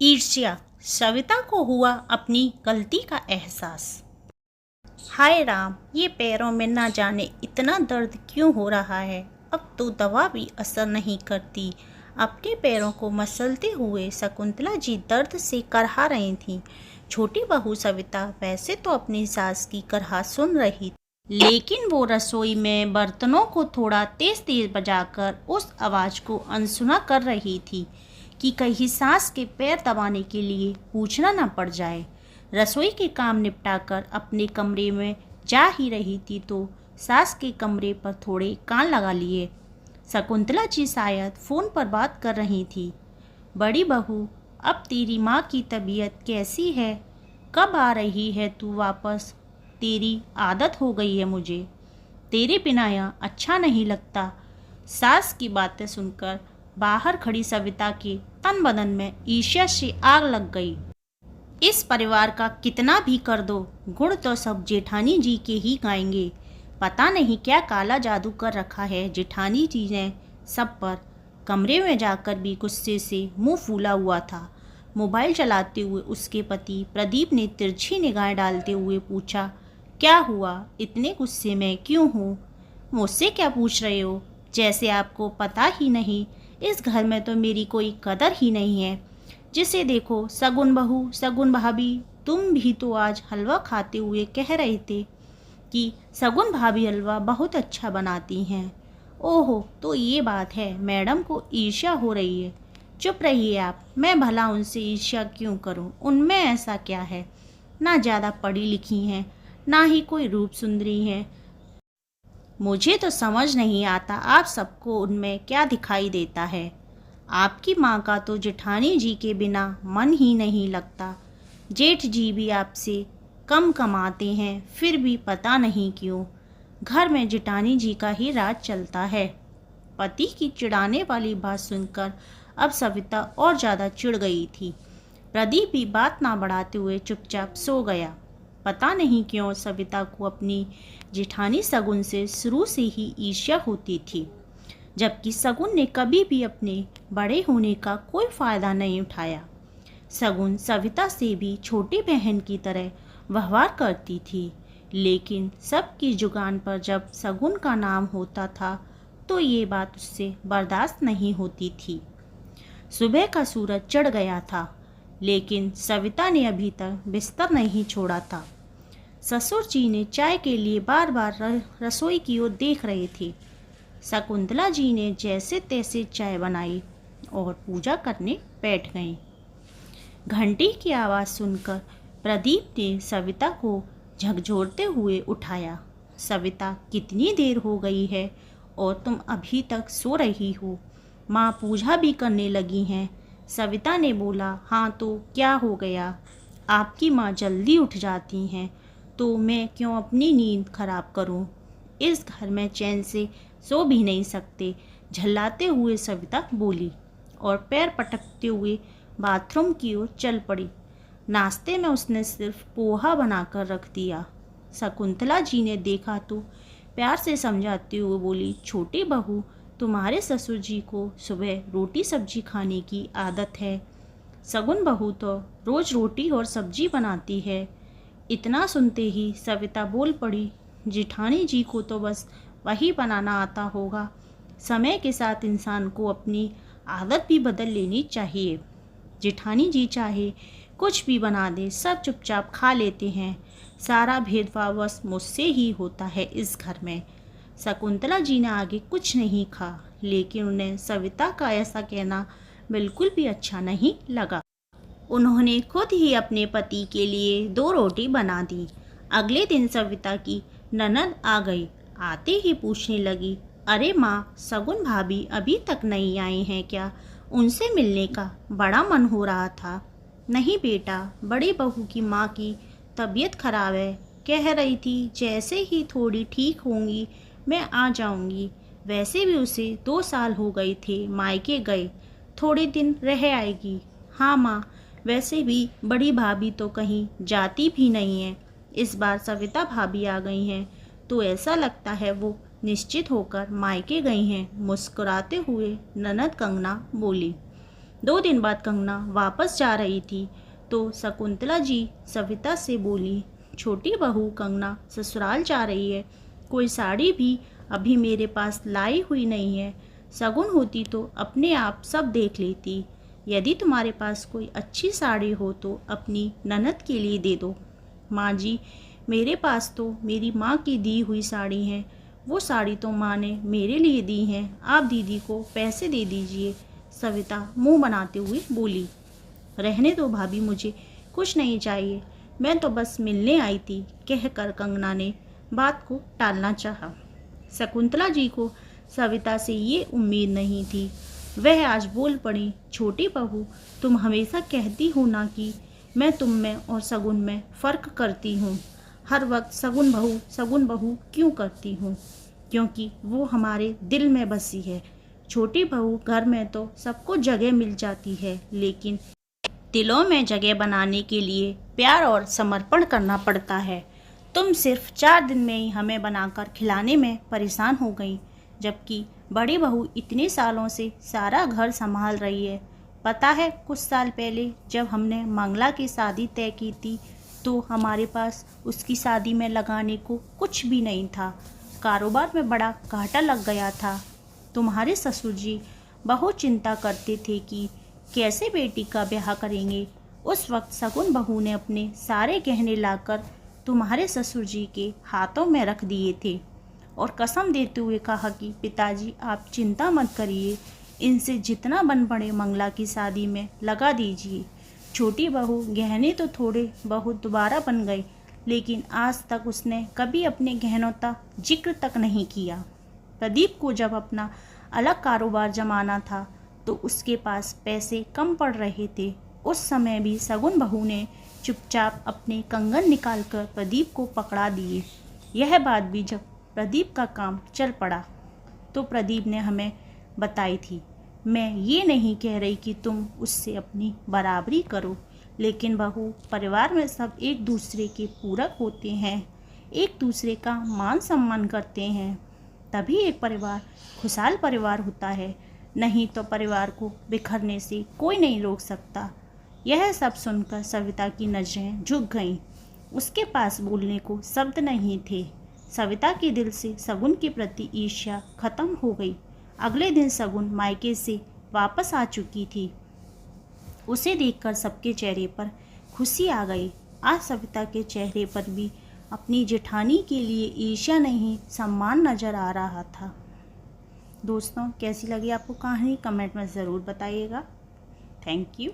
ईर्ष्या। सविता को हुआ अपनी गलती का एहसास। हाय राम, ये पैरों में ना जाने इतना दर्द क्यों हो रहा है। अब तो दवा भी असर नहीं करती। अपने पैरों को मसलते हुए शकुंतला जी दर्द से करहा रही थीं। छोटी बहू सविता वैसे तो अपनी सास की करहा सुन रही थी, लेकिन वो रसोई में बर्तनों को थोड़ा तेज तेज बजाकर उस आवाज़ को अनसुना कर रही थी कि कहीं सास के पैर दबाने के लिए पूछना न पड़ जाए। रसोई के काम निपटाकर अपने कमरे में जा ही रही थी तो सास के कमरे पर थोड़े कान लगा लिए। शकुंतला जी शायद फ़ोन पर बात कर रही थी। बड़ी बहू, अब तेरी माँ की तबीयत कैसी है? कब आ रही है तू वापस? तेरी आदत हो गई है मुझे, तेरे बिना यहाँ अच्छा नहीं लगता। सास की बातें सुनकर बाहर खड़ी सविता के तन बदन में ईर्ष्या से आग लग गई। इस परिवार का कितना भी कर दो, गुण तो सब जेठानी जी के ही गाएंगे। पता नहीं क्या काला जादू कर रखा है जेठानी जी ने सब पर। कमरे में जाकर भी गुस्से से मुंह फूला हुआ था। मोबाइल चलाते हुए उसके पति प्रदीप ने तिरछी निगाह डालते हुए पूछा, क्या हुआ? इतने गुस्से में क्यों हो? मुझसे क्या पूछ रहे हो? जैसे आपको पता ही नहीं, इस घर में तो मेरी कोई कदर ही नहीं है। जिसे देखो सगुन बहू, सगुन भाभी। तुम भी तो आज हलवा खाते हुए कह रहे थे कि सगुन भाभी हलवा बहुत अच्छा बनाती हैं। ओहो, तो ये बात है। मैडम को ईर्ष्या हो रही है। चुप रहिए आप। मैं भला उनसे ईर्ष्या क्यों करूं? उनमें ऐसा क्या है? ना ज़्यादा पढ़ी लिखी हैं, ना ही कोई रूप सुंदरी हैं। मुझे तो समझ नहीं आता आप सबको उनमें क्या दिखाई देता है। आपकी माँ का तो जेठानी जी के बिना मन ही नहीं लगता। जेठ जी भी आपसे कम कमाते हैं, फिर भी पता नहीं क्यों घर में जेठानी जी का ही राज चलता है। पति की चिढ़ाने वाली बात सुनकर अब सविता और ज़्यादा चिढ़ गई थी। प्रदीप भी बात ना बढ़ाते हुए चुपचाप सो गया। पता नहीं क्यों सविता को अपनी जेठानी सगुन से शुरू से ही ईर्ष्या होती थी, जबकि सगुन ने कभी भी अपने बड़े होने का कोई फ़ायदा नहीं उठाया। सगुन सविता से भी छोटी बहन की तरह व्यवहार करती थी, लेकिन सबकी जुबान पर जब सगुन का नाम होता था तो ये बात उससे बर्दाश्त नहीं होती थी। सुबह का सूरज चढ़ गया था, लेकिन सविता ने अभी तक बिस्तर नहीं छोड़ा था। ससुर जी ने चाय के लिए बार बार रसोई की ओर देख रहे थे। शकुंतला जी ने जैसे तैसे चाय बनाई और पूजा करने बैठ गईं। घंटी की आवाज़ सुनकर प्रदीप ने सविता को झकझोरते हुए उठाया। सविता, कितनी देर हो गई है और तुम अभी तक सो रही हो? माँ पूजा भी करने लगी हैं। सविता ने बोला, हाँ तो क्या हो गया? आपकी माँ जल्दी उठ जाती हैं तो मैं क्यों अपनी नींद खराब करूं? इस घर में चैन से सो भी नहीं सकते। झल्लाते हुए सविता बोली और पैर पटकते हुए बाथरूम की ओर चल पड़ी। नाश्ते में उसने सिर्फ पोहा बनाकर रख दिया। शकुंतला जी ने देखा तो प्यार से समझाते हुए बोली, छोटी बहू, तुम्हारे ससुर जी को सुबह रोटी सब्जी खाने की आदत है। सगुन बहू तो रोज़ रोटी और सब्जी बनाती है। इतना सुनते ही सविता बोल पड़ी, जेठानी जी को तो बस वही बनाना आता होगा। समय के साथ इंसान को अपनी आदत भी बदल लेनी चाहिए। जेठानी जी चाहे कुछ भी बना दे, सब चुपचाप खा लेते हैं। सारा भेदभाव बस मुझसे ही होता है इस घर में। शकुंतला जी ने आगे कुछ नहीं कहा, लेकिन उन्हें सविता का ऐसा कहना बिल्कुल भी अच्छा नहीं लगा। उन्होंने खुद ही अपने पति के लिए 2 रोटी बना दी। अगले दिन सविता की ननद आ गई। आते ही पूछने लगी, अरे माँ, सगुन भाभी अभी तक नहीं आई हैं क्या? उनसे मिलने का बड़ा मन हो रहा था। नहीं बेटा, बड़ी बहू की माँ की तबीयत खराब है। कह रही थी जैसे ही थोड़ी ठीक होंगी मैं आ जाऊंगी। वैसे भी उसे 2 साल हो गए थे मायके गए, थोड़े दिन रह आएगी। हाँ माँ, वैसे भी बड़ी भाभी तो कहीं जाती भी नहीं है। इस बार सविता भाभी आ गई हैं तो ऐसा लगता है वो निश्चित होकर मायके गई हैं। मुस्कुराते हुए ननद कंगना बोली। 2 दिन बाद कंगना वापस जा रही थी तो शकुंतला जी सविता से बोली, छोटी बहू कंगना ससुराल जा रही है, कोई साड़ी भी अभी मेरे पास लाई हुई नहीं है। शगुन होती तो अपने आप सब देख लेती। यदि तुम्हारे पास कोई अच्छी साड़ी हो तो अपनी ननद के लिए दे दो। माँ जी, मेरे पास तो मेरी माँ की दी हुई साड़ी है, वो साड़ी तो माँ ने मेरे लिए दी है, आप दीदी को पैसे दे दीजिए। सविता मुंह बनाते हुए बोली, रहने दो भाभी, मुझे कुछ नहीं चाहिए, मैं तो बस मिलने आई थी, कहकर कंगना ने बात को टालना चाहा। शकुंतला जी को सविता से ये उम्मीद नहीं थी। वह आज बोल पड़ी, छोटी बहू, तुम हमेशा कहती हो ना कि मैं तुम में और शगुन में फ़र्क करती हूँ। हर वक्त शगुन बहू क्यों करती हूँ? क्योंकि वो हमारे दिल में बसी है। छोटी बहू घर में तो सबको जगह मिल जाती है, लेकिन दिलों में जगह बनाने के लिए प्यार और समर्पण करना पड़ता है। तुम सिर्फ 4 दिन में ही हमें बनाकर खिलाने में परेशान हो गई, जबकि बड़ी बहू इतने सालों से सारा घर संभाल रही है। पता है, कुछ साल पहले जब हमने मंगला की शादी तय की थी तो हमारे पास उसकी शादी में लगाने को कुछ भी नहीं था। कारोबार में बड़ा घाटा लग गया था। तुम्हारे ससुर जी बहुत चिंता करते थे कि कैसे बेटी का ब्याह करेंगे। उस वक्त शगुन बहू ने अपने सारे गहने लाकर तुम्हारे ससुर जी के हाथों में रख दिए थे और कसम देते हुए कहा कि पिताजी, आप चिंता मत करिए, इनसे जितना बन पड़े मंगला की शादी में लगा दीजिए। छोटी बहू, गहने तो थोड़े बहुत दोबारा बन गए, लेकिन आज तक उसने कभी अपने गहनों का जिक्र तक नहीं किया। प्रदीप को जब अपना अलग कारोबार जमाना था तो उसके पास पैसे कम पड़ रहे थे। उस समय भी शगुन बहू ने चुपचाप अपने कंगन निकालकर प्रदीप को पकड़ा दिए। यह बात भी जब प्रदीप का काम चल पड़ा तो प्रदीप ने हमें बताई थी। मैं ये नहीं कह रही कि तुम उससे अपनी बराबरी करो, लेकिन बहू, परिवार में सब एक दूसरे के पूरक होते हैं, एक दूसरे का मान सम्मान करते हैं, तभी एक परिवार खुशहाल परिवार होता है। नहीं तो परिवार को बिखरने से कोई नहीं रोक सकता। यह सब सुनकर सविता की नज़रें झुक गईं। उसके पास बोलने को शब्द नहीं थे। सविता के दिल से शगुन के प्रति ईर्ष्या खत्म हो गई। अगले दिन शगुन मायके से वापस आ चुकी थी। उसे देखकर सबके चेहरे पर खुशी आ गई। आज सविता के चेहरे पर भी अपनी जेठानी के लिए ईर्ष्या नहीं, सम्मान नज़र आ रहा था। दोस्तों, कैसी लगी आपको कहानी? कमेंट में ज़रूर बताइएगा। Thank you.